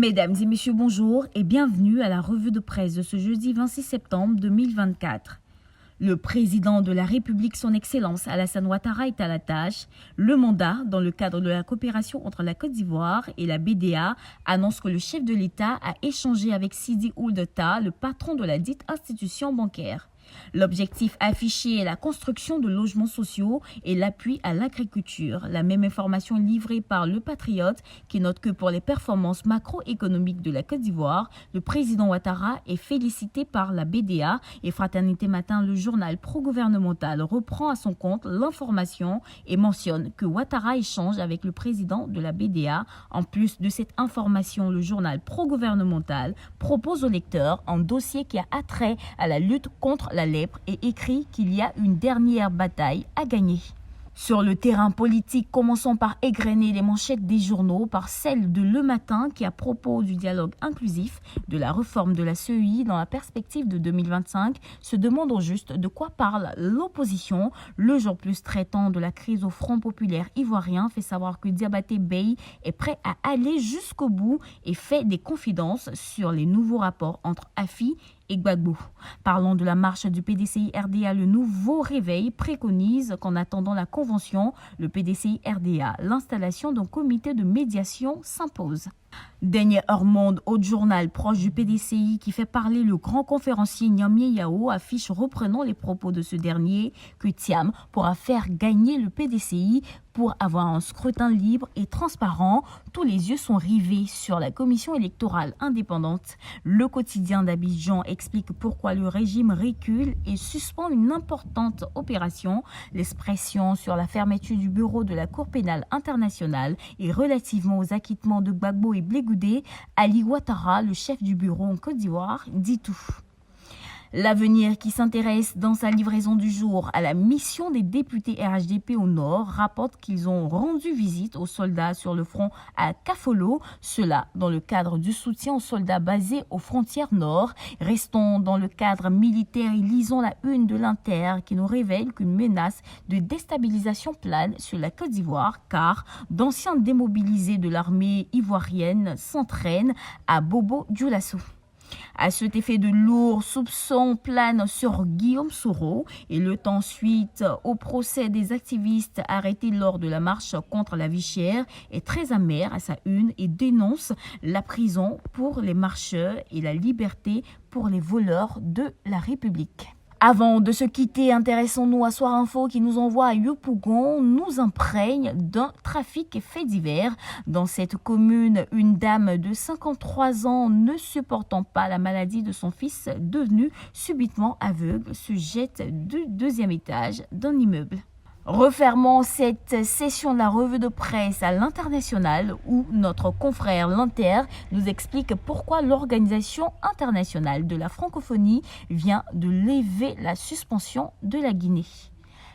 Mesdames et messieurs, bonjour et bienvenue à la revue de presse de ce jeudi 26 septembre 2024. Le président de la République, son Excellence Alassane Ouattara, est à la tâche. Le mandat, dans le cadre de la coopération entre la Côte d'Ivoire et la BDA, annonce que le chef de l'État a échangé avec Sidi Ould Tah, le patron de la dite institution bancaire. L'objectif affiché est la construction de logements sociaux et l'appui à l'agriculture. La même information livrée par Le Patriote qui note que pour les performances macroéconomiques de la Côte d'Ivoire, le président Ouattara est félicité par la BDA et Fraternité Matin, le journal pro-gouvernemental, reprend à son compte l'information et mentionne que Ouattara échange avec le président de la BDA. En plus de cette information, le journal pro-gouvernemental propose au lecteur un dossier qui a attrait à la lutte contre la lèpre et écrit qu'il y a une dernière bataille à gagner. Sur le terrain politique, commençons par égrener les manchettes des journaux par celle de Le Matin qui, à propos du dialogue inclusif, de la réforme de la CEI dans la perspective de 2025, se demande au juste de quoi parle l'opposition. Le jour plus traitant de la crise au Front populaire ivoirien fait savoir que Diabaté Bey est prêt à aller jusqu'au bout et fait des confidences sur les nouveaux rapports entre AFI et Gbagbo. Parlons de la marche du PDCI-RDA. Le nouveau réveil préconise qu'en attendant la convention, le PDCI-RDA, l'installation d'un comité de médiation s'impose. Dernier Heure-Monde, autre journal proche du PDCI qui fait parler le grand conférencier Niamey Yao, affiche reprenant les propos de ce dernier que Thiam pourra faire gagner le PDCI pour avoir un scrutin libre et transparent. Tous les yeux sont rivés sur la commission électorale indépendante. Le quotidien d'Abidjan explique pourquoi le régime recule et suspend une importante opération. L'expression sur la fermeture du bureau de la Cour pénale internationale et relativement aux acquittements de Gbagbo et Blé Goudé, Ali Ouattara, le chef du bureau en Côte d'Ivoire, dit tout. L'avenir qui s'intéresse dans sa livraison du jour à la mission des députés RHDP au Nord rapporte qu'ils ont rendu visite aux soldats sur le front à Kafolo, cela dans le cadre du soutien aux soldats basés aux frontières nord. Restons dans le cadre militaire et lisons la une de l'Inter qui nous révèle qu'une menace de déstabilisation plane sur la Côte d'Ivoire car d'anciens démobilisés de l'armée ivoirienne s'entraînent à Bobo-Dioulasso. À cet effet, de lourds soupçons planent sur Guillaume Soro et le temps suite au procès des activistes arrêtés lors de la marche contre la vie chère est très amer à sa une et dénonce la prison pour les marcheurs et la liberté pour les voleurs de la République. Avant de se quitter, intéressons-nous à Soir Info qui nous envoie à Yopougon, nous imprègne d'un trafic et fait divers. Dans cette commune, une dame de 53 ans ne supportant pas la maladie de son fils devenu subitement aveugle se jette du deuxième étage d'un immeuble. Refermons cette session de la revue de presse à l'international où notre confrère l'Inter nous explique pourquoi l'Organisation internationale de la francophonie vient de lever la suspension de la Guinée.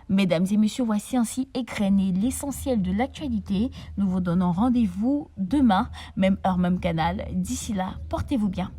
Mesdames et messieurs, voici ainsi égrené l'essentiel de l'actualité. Nous vous donnons rendez-vous demain, même heure, même canal. D'ici là, portez-vous bien.